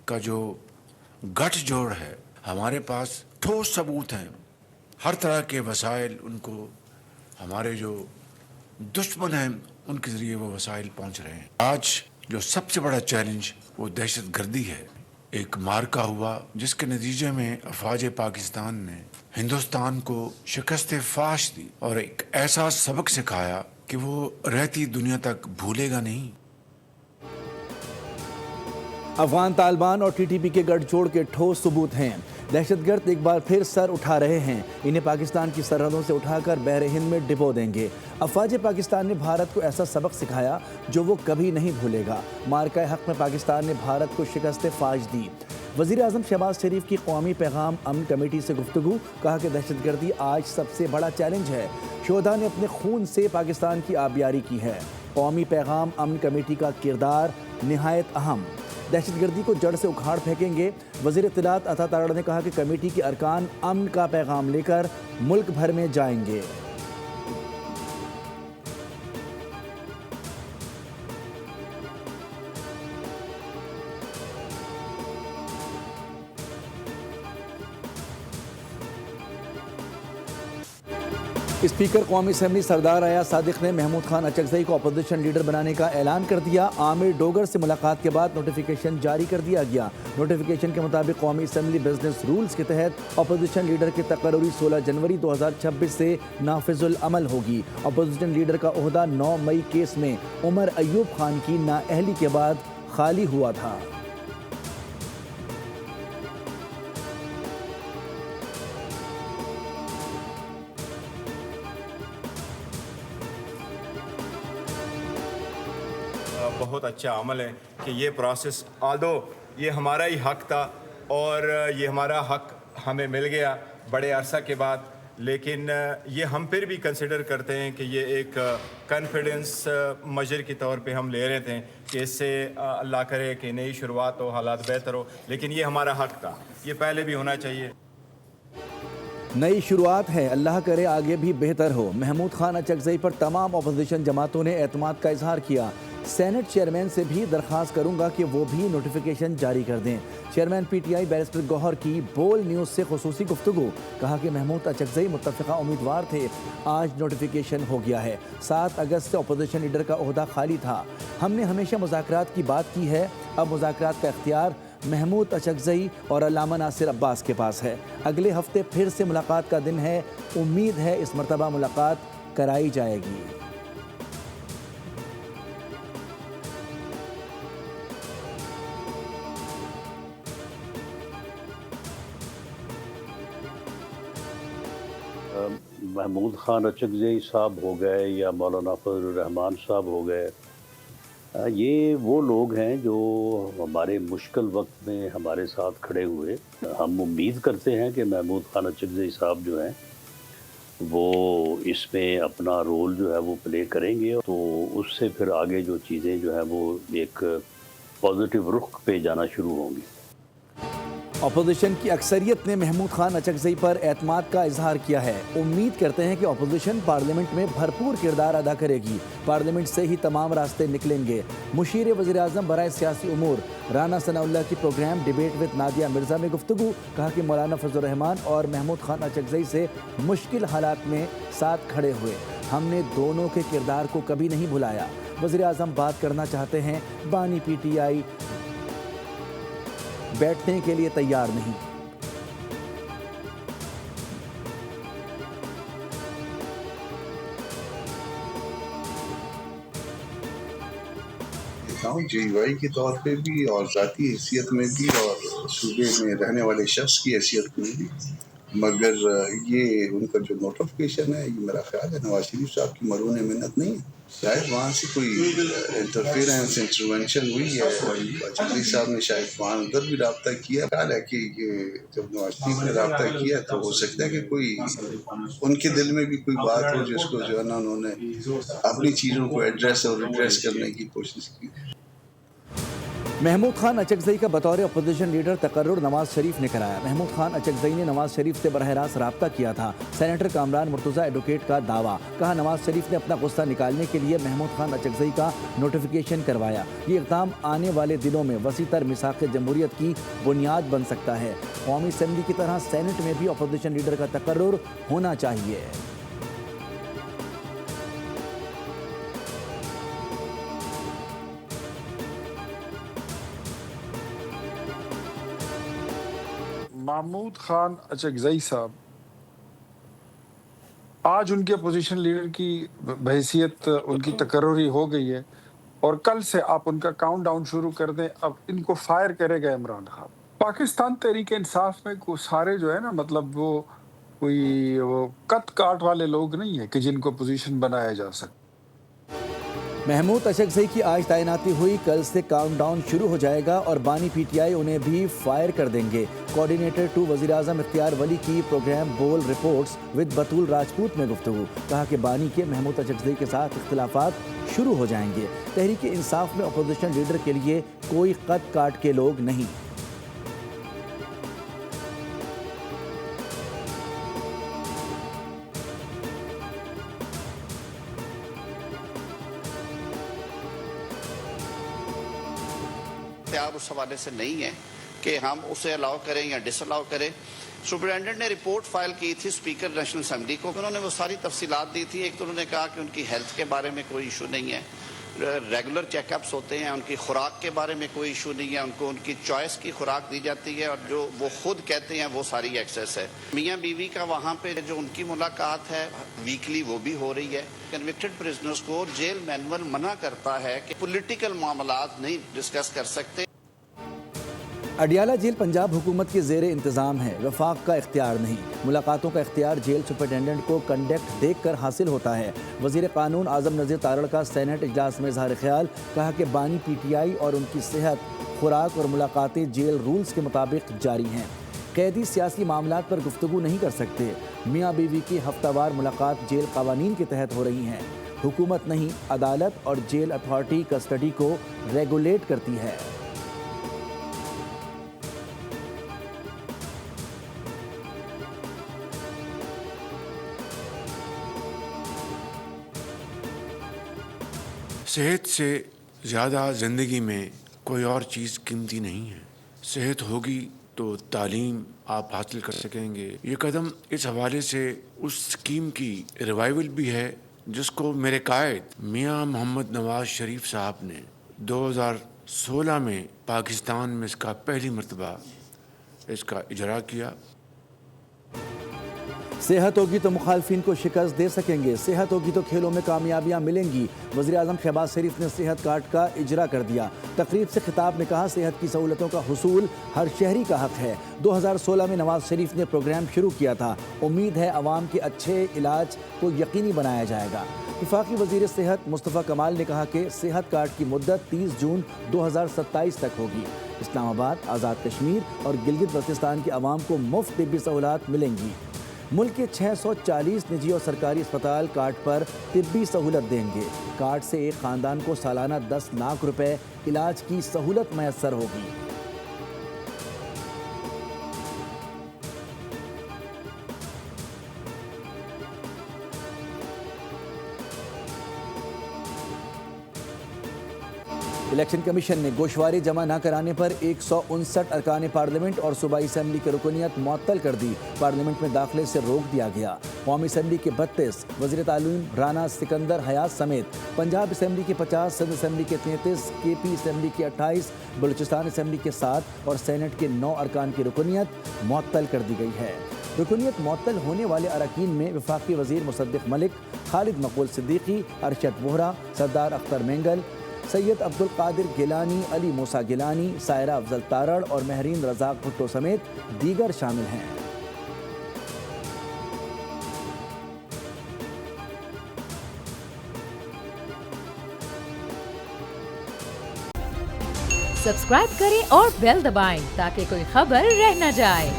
का जो गठजोड़ है, हमारे पास ठोस सबूत हैं, हर तरह के वसाइल उनको, हमारे जो दुश्मन हैं उनके ज़रिए वो वसाइल पहुंच रहे हैं। आज जो सबसे बड़ा चैलेंज वो दहशत गर्दी है। एक मार्का हुआ जिसके नतीजे में अफवाज पाकिस्तान ने हिंदुस्तान को शिकस्त फाश दी और एक ऐसा सबक सिखाया कि वो रहती दुनिया तक भूलेगा नहीं। अफगान तालिबान और टीटीपी के गठजोड़ के ठोस सबूत हैं। दहशतगर्द एक बार फिर सर उठा रहे हैं। इन्हें पाकिस्तान की सरहदों से उठाकर बहर हिंद में डिपो देंगे। अफवाज पाकिस्तान ने भारत को ऐसा सबक सिखाया जो वो कभी नहीं भूलेगा। मार्का हक में पाकिस्तान ने भारत को शिकस्त फाश दी। वज़ीर आज़म शहबाज शरीफ की कौमी पैगाम अमन कमेटी से गुफ्तगू, कहा कि दहशतगर्दी आज सबसे बड़ा चैलेंज है। शोधा ने अपने खून से पाकिस्तान की आबियारी की है। कौमी पैगाम अमन कमेटी का किरदार निहायत अहम। दहशतगर्दी को जड़ से उखाड़ फेंकेंगे। वज़ीर इत्तलात अता तारड़ ने कहा कि कमेटी के अरकान अमन का पैगाम लेकर मुल्क भर में जाएंगे। स्पीकर कौमी असम्बली सरदार अयाज सादिक ने महमूद खान अचकज़ई को अपोजिशन लीडर बनाने का ऐलान कर दिया। आमिर डोगर से मुलाकात के बाद नोटिफिकेशन जारी कर दिया गया। नोटिफिकेशन के मुताबिक कौमी असम्बली बिजनेस रूल्स के तहत अपोजिशन लीडर की तकर्री 16 जनवरी 2026 से नाफिजुल अमल होगी। अपोजिशन लीडर का ओहदा 9 मई केस में उमर अयूब खान की नाअहली के बाद खाली हुआ था। बहुत अच्छा अमल है कि ये प्रोसेस, आल्दो ये हमारा ही हक था और ये हमारा हक हमें मिल गया बड़े अरसा के बाद, लेकिन ये हम फिर भी कंसिडर करते हैं कि ये एक कॉन्फिडेंस मजर के तौर पे हम ले रहे थे कि इससे अल्लाह करे कि नई शुरुआत हो, हालात बेहतर हो, लेकिन ये हमारा हक था, ये पहले भी होना चाहिए। नई शुरुआत है, अल्लाह करे आगे भी बेहतर हो। महमूद खान अचकज़ई पर तमाम अपोजिशन जमातों ने एतमाद का इजहार किया। सेनेट चेयरमैन से भी दरख्वास्त करूंगा कि वो भी नोटिफिकेशन जारी कर दें। चेयरमैन पीटीआई बैरिस्टर गौहर की बोल न्यूज़ से खुसूसी गुफ्तगू, कहा कि महमूद अचकज़ई मुत्तफ़िका उम्मीदवार थे, आज नोटिफिकेशन हो गया है। 7 अगस्त से अपोजिशन लीडर का ओहदा खाली था। हमने हमेशा मुज़ाकरात की बात की है, अब मुज़ाकरात का इख्तियार महमूद अचकज़ई और अल्लामा नासिर अब्बास के पास है। अगले हफ्ते फिर से मुलाकात का दिन है। उम्मीद है इस मरतबा मुलाकात कराई जाएगी। महमूद खान अचकज़ई साहब हो गए या मौलाना फजल रहमान साहब हो गए, ये वो लोग हैं जो हमारे मुश्किल वक्त में हमारे साथ खड़े हुए। हम उम्मीद करते हैं कि महमूद खान अचकज़ई साहब जो हैं वो इसमें अपना रोल जो है वो प्ले करेंगे, तो उससे फिर आगे जो चीज़ें जो है वो एक पॉजिटिव रुख पे जाना शुरू होंगी। अपोजिशन की अक्सरियत ने महमूद खान अचकज़ई पर एतमाद का इजहार किया है। उम्मीद करते हैं कि अपोजिशन पार्लियामेंट में भरपूर किरदार अदा करेगी। पार्लियामेंट से ही तमाम रास्ते निकलेंगे। मुशीर वज़ीर आज़म बराए सियासी उमूर राना सनाउल्लाह की programme debate with Nadia Mirza में गुफ्तगू, कहा कि मौलाना फजल रहमान और महमूद खान अचकज़ई से मुश्किल हालात में साथ खड़े हुए। हमने दोनों के किरदार को कभी नहीं भुलाया। वज़ीर आज़म बात करना चाहते हैं, बानी पीटीआई बैठने के लिए तैयार नहीं। जीवाई के तौर पे भी और ज़ाती हैसियत में भी और सूबे में रहने वाले शख्स की हैसियत में भी, मगर ये उनका जो नोटिफिकेशन है, ये मेरा ख्याल है नवाज शरीफ साहब की मरून मिन्नत नहीं है। शायद वहाँ से कोई इंटरफेरेंस इंटरवेंशन हुई है। अचकज़ई साहब ने शायद वहाँ उधर भी रब्ता किया। ख्याल है कि ये जब नवाज शरीफ ने रब्ता किया तो हो सकता है कि कोई उनके दिल में भी कोई बात हो जिसको जो है ना उन्होंने अपनी चीज़ों को एड्रेस और रिड्रेस करने की कोशिश की। محمود خان اچکزئی کا بطور اپوزیشن لیڈر تقرر نواز شریف نے کرایا۔ محمود خان اچکزئی نے نواز شریف سے براہ راست رابطہ کیا تھا۔ سینیٹر کامران مرتضیٰ ایڈوکیٹ کا دعویٰ، کہا نواز شریف نے اپنا غصہ نکالنے کے لیے محمود خان اچکزئی کا نوٹیفیکیشن کروایا۔ یہ اقدام آنے والے دنوں میں وسیع تر میثاق جمہوریت کی بنیاد بن سکتا ہے۔ قومی اسمبلی کی طرح سینٹ میں بھی اپوزیشن لیڈر کا تقرر ہونا چاہیے۔ محمود خان اچکزئی صاحب آج ان کے اپوزیشن لیڈر کی بحیثیت ان کی تقرری ہو گئی ہے، اور کل سے آپ ان کا کاؤنٹ ڈاؤن شروع کر دیں۔ اب ان کو فائر کرے گا عمران خان۔ پاکستان تحریک انصاف میں سارے جو ہے نا، مطلب وہ کوئی کت کاٹ والے لوگ نہیں ہیں کہ جن کو پوزیشن بنایا جا سکے۔ محمود اچکزئی کی آج تعیناتی ہوئی، کل سے کاؤنٹ ڈاؤن شروع ہو جائے گا اور بانی پی ٹی آئی انہیں بھی فائر کر دیں گے۔ کوارڈینیٹر 2 وزیر اعظم اختیار ولی کی پروگرام بول رپورٹس ود بطول راجپوت میں گفتگو، کہا کہ بانی کے محمود اچکزئی کے ساتھ اختلافات شروع ہو جائیں گے۔ تحریک انصاف میں اپوزیشن لیڈر کے لیے کوئی قد کاٹ کے لوگ نہیں۔ اس حوالے سے نہیں ہے کہ ہم اسے الاؤ کریں یا ڈس الاؤ کریں۔ سپرنٹینڈنٹ نے رپورٹ فائل کی تھی اسپیکر نیشنل اسمبلی کو، انہوں نے وہ ساری تفصیلات دی تھی۔ ایک تو انہوں نے کہا کہ ان کی ہیلتھ کے بارے میں کوئی ایشو نہیں ہے، ریگولر چیک اپس ہوتے ہیں، ان کی خوراک کے بارے میں کوئی ایشو نہیں ہے، ان کو ان کی چوائس کی خوراک دی جاتی ہے، اور جو وہ خود کہتے ہیں وہ ساری ایکسیس ہے۔ میاں بیوی کا وہاں پہ جو ان کی ملاقات ہے ویکلی وہ بھی ہو رہی ہے۔ کنوکٹڈ پرزنرز کو جیل مینول منع کرتا ہے کہ پولیٹیکل معاملات نہیں ڈسکس کر سکتے۔ اڈیالہ جیل پنجاب حکومت کے زیر انتظام ہے، وفاق کا اختیار نہیں۔ ملاقاتوں کا اختیار جیل سپرنٹینڈنٹ کو کنڈکٹ دیکھ کر حاصل ہوتا ہے۔ وزیر قانون اعظم نذیر تارڑ کا سینٹ اجلاس میں اظہار خیال، کہا کہ بانی پی ٹی آئی اور ان کی صحت، خوراک اور ملاقاتیں جیل رولز کے مطابق جاری ہیں۔ قیدی سیاسی معاملات پر گفتگو نہیں کر سکتے۔ میاں بیوی کی ہفتہ وار ملاقات جیل قوانین کے تحت ہو رہی ہیں۔ حکومت نہیں، عدالت اور جیل اتھارٹی کسٹڈی کو ریگولیٹ کرتی ہے۔ صحت سے زیادہ زندگی میں کوئی اور چیز قیمتی نہیں ہے۔ صحت ہوگی تو تعلیم آپ حاصل کر سکیں گے۔ یہ قدم اس حوالے سے اس اسکیم کی ریوائول بھی ہے جس کو میرے قائد میاں محمد نواز شریف صاحب نے 2016 میں پاکستان میں اس کا پہلی مرتبہ اس کا اجرا کیا۔ صحت ہوگی تو مخالفین کو شکست دے سکیں گے، صحت ہوگی تو کھیلوں میں کامیابیاں ملیں گی۔ وزیر اعظم شہباز شریف نے صحت کارڈ کا اجرا کر دیا۔ تقریب سے خطاب میں کہا صحت کی سہولتوں کا حصول ہر شہری کا حق ہے۔ 2016 میں نواز شریف نے پروگرام شروع کیا تھا، امید ہے عوام کے اچھے علاج کو یقینی بنایا جائے گا۔ وفاقی وزیر صحت مصطفیٰ کمال نے کہا کہ صحت کارڈ کی مدت 30 جون 2027 تک ہوگی۔ اسلام آباد، آزاد کشمیر اور گلگت بلتستان کے عوام کو مفت طبی سہولات ملیں گی۔ ملک کے 640 نجی اور سرکاری اسپتال کارڈ پر طبی سہولت دیں گے۔ کارڈ سے ایک خاندان کو سالانہ 10 لاکھ روپے علاج کی سہولت میسر ہوگی۔ الیکشن کمیشن نے گوشوارے جمع نہ کرانے پر 159 ارکان پارلیمنٹ اور صوبائی اسمبلی کی رکنیت معطل کر دی۔ پارلیمنٹ میں داخلے سے روک دیا گیا۔ قومی اسمبلی کے 32، وزیر تعلیم رانا سکندر حیات سمیت پنجاب اسمبلی کے 50، سندھ اسمبلی کے 33، کے پی اسمبلی کے 28، بلوچستان اسمبلی کے 7 اور سینٹ کے 9 ارکان کی رکنیت معطل کر دی گئی ہے۔ رکنیت معطل ہونے والے اراکین میں وفاقی وزیر مصدق ملک، خالد مقبول صدیقی، ارشد وہرا، سردار اختر مینگل، سید عبد القادر گیلانی، علی موسیٰ گیلانی، سائرہ افضل تارڑ اور مہرین رزاق بھٹو سمیت دیگر شامل ہیں۔ سبسکرائب کریں اور بیل دبائیں تاکہ کوئی خبر رہ نہ جائے۔